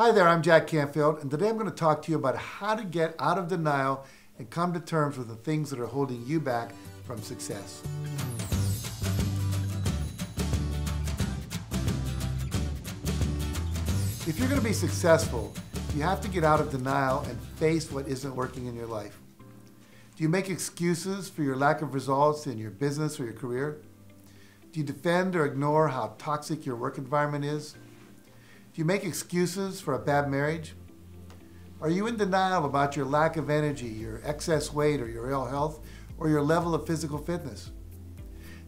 Hi there, I'm Jack Canfield, and today I'm going to talk to you about how to get out of denial and come to terms with the things that are holding you back from success. If you're going to be successful, you have to get out of denial and face what isn't working in your life. Do you make excuses for your lack of results in your business or your career? Do you defend or ignore how toxic your work environment is? Do you make excuses for a bad marriage? Are you in denial about your lack of energy, your excess weight, or your ill health, or your level of physical fitness?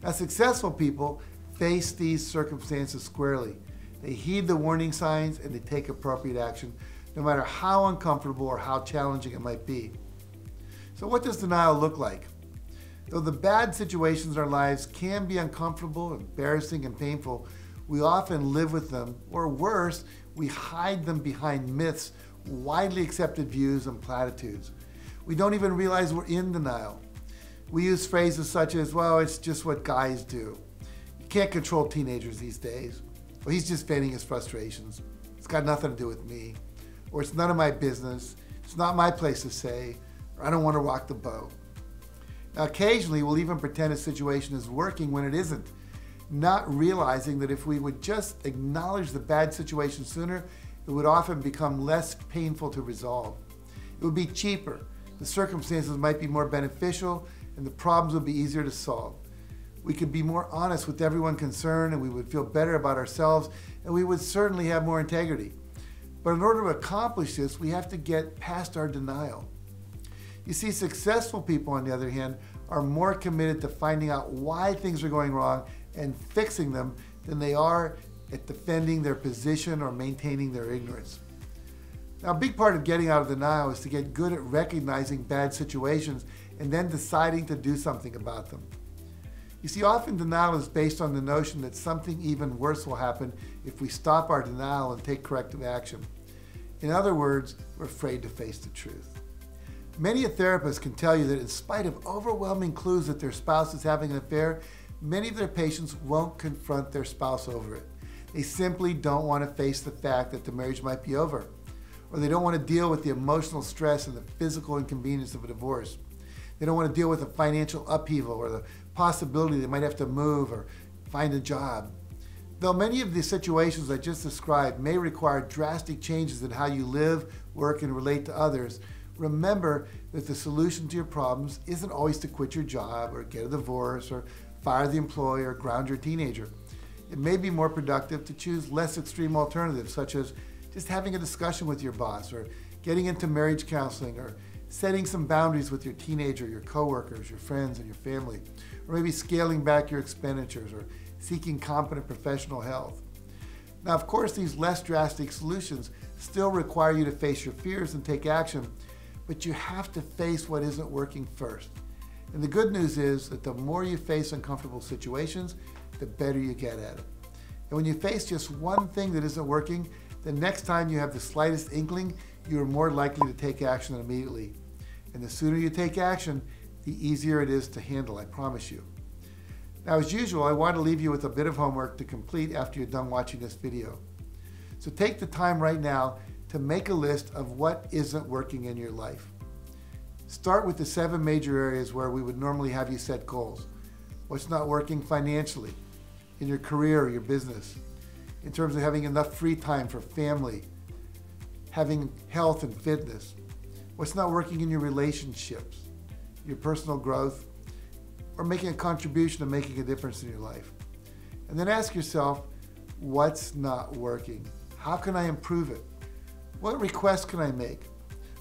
Now, successful people face these circumstances squarely. They heed the warning signs and they take appropriate action, no matter how uncomfortable or how challenging it might be. So what does denial look like? Though the bad situations in our lives can be uncomfortable, embarrassing, and painful, we often live with them, or worse, we hide them behind myths, widely accepted views, and platitudes. We don't even realize we're in denial. We use phrases such as, well, it's just what guys do. You can't control teenagers these days. Well, he's just venting his frustrations. It's got nothing to do with me. Or it's none of my business. It's not my place to say. Or I don't want to rock the boat. Now, occasionally, we'll even pretend a situation is working when it isn't, not realizing that if we would just acknowledge the bad situation sooner, it would often become less painful to resolve. It would be cheaper, the circumstances might be more beneficial, and the problems would be easier to solve. We could be more honest with everyone concerned, and we would feel better about ourselves, and we would certainly have more integrity. But in order to accomplish this, we have to get past our denial. You see, successful people, on the other hand, are more committed to finding out why things are going wrong and fixing them than they are at defending their position or maintaining their ignorance. Now, a big part of getting out of denial is to get good at recognizing bad situations and then deciding to do something about them. You see, often denial is based on the notion that something even worse will happen if we stop our denial and take corrective action. In other words, we're afraid to face the truth. Many a therapist can tell you that in spite of overwhelming clues that their spouse is having an affair, many of their patients won't confront their spouse over it. They simply don't want to face the fact that the marriage might be over, or they don't want to deal with the emotional stress and the physical inconvenience of a divorce. They don't want to deal with the financial upheaval or the possibility they might have to move or find a job. Though many of the situations I just described may require drastic changes in how you live, work, and relate to others, remember that the solution to your problems isn't always to quit your job or get a divorce or fire the employee or ground your teenager. It may be more productive to choose less extreme alternatives, such as just having a discussion with your boss or getting into marriage counseling or setting some boundaries with your teenager, your coworkers, your friends, and your family, or maybe scaling back your expenditures or seeking competent professional help. Now, of course, these less drastic solutions still require you to face your fears and take action, but you have to face what isn't working first. And the good news is that the more you face uncomfortable situations, the better you get at it. And when you face just one thing that isn't working, the next time you have the slightest inkling, you are more likely to take action immediately. And the sooner you take action, the easier it is to handle, I promise you. Now, as usual, I want to leave you with a bit of homework to complete after you're done watching this video. So take the time right now to make a list of what isn't working in your life. Start with the 7 major areas where we would normally have you set goals. What's not working financially, in your career or your business, in terms of having enough free time for family, having health and fitness. What's not working in your relationships, your personal growth, or making a contribution to making a difference in your life. And then ask yourself, what's not working? How can I improve it? What requests can I make?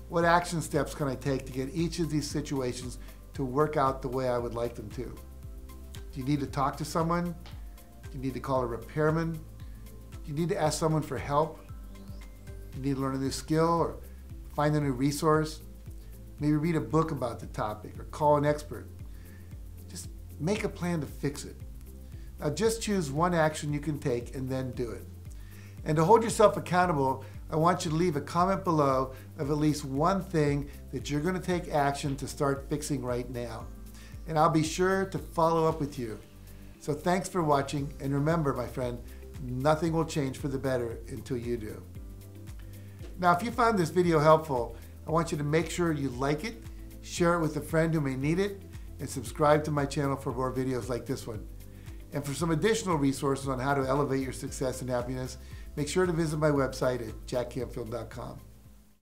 What action steps can I take to get each of these situations to work out the way I would like them to? Do you need to talk to someone? Do you need to call a repairman? Do you need to ask someone for help? Do you need to learn a new skill or find a new resource? Maybe read a book about the topic or call an expert. Just make a plan to fix it. Now just choose one action you can take and then do it. And to hold yourself accountable, I want you to leave a comment below of at least one thing that you're going to take action to start fixing right now. And I'll be sure to follow up with you. So thanks for watching, and remember, my friend, nothing will change for the better until you do. Now, if you found this video helpful, I want you to make sure you like it, share it with a friend who may need it, and subscribe to my channel for more videos like this one. And for some additional resources on how to elevate your success and happiness, make sure to visit my website at JackCanfieldOfficial.com.